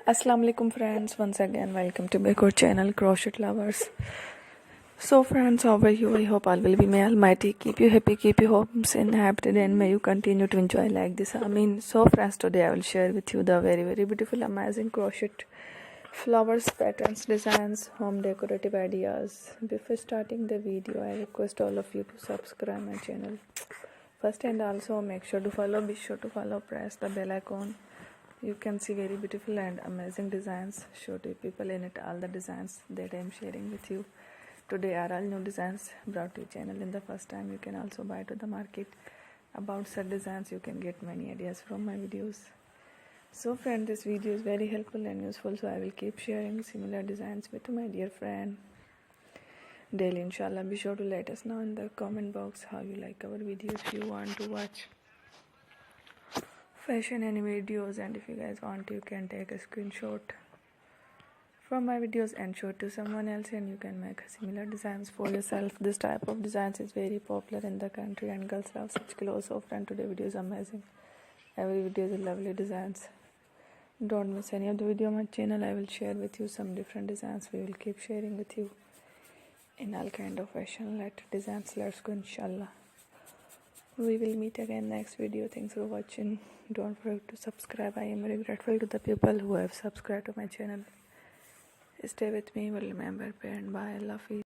Assalamu alaikum friends, once again welcome to my good channel Crochet Lovers. So friends, how are you? I hope all will be, may Almighty keep you happy, keep you homes inhabited, and may you continue to enjoy like this. So friends, today I will share with you the very beautiful amazing crochet flowers, patterns, designs, home decorative ideas. Before starting the video, I request all of you to subscribe my channel first, and also make sure to follow, be sure to follow, press the bell icon. You can see very beautiful and amazing designs. Show to people in it all the designs that I am sharing with you. Today are all new designs brought to your channel in the first time. You can also buy to the market about such designs. You can get many ideas from my videos. So friend, this video is very helpful and useful, so I will keep sharing similar designs with my dear friend daily, inshallah. Be sure to let us know in the comment box how you like our videos. If you want to watch fashion any videos, and if you guys want, you can take a screenshot from my videos and show it to someone else, and you can make similar designs for yourself. This type of designs is very popular in the country and girls love such clothes. So friend, today video is amazing. Every video is lovely designs. Don't miss any of the video on my channel. I will share with you some different designs. We will keep sharing with you in all kind of fashion related designs. Let's go, inshallah. We will meet again next video. Thanks for watching. Don't forget to subscribe. I am very grateful to the people who have subscribed to my channel. Stay with me. Will remember, and bye. I love you.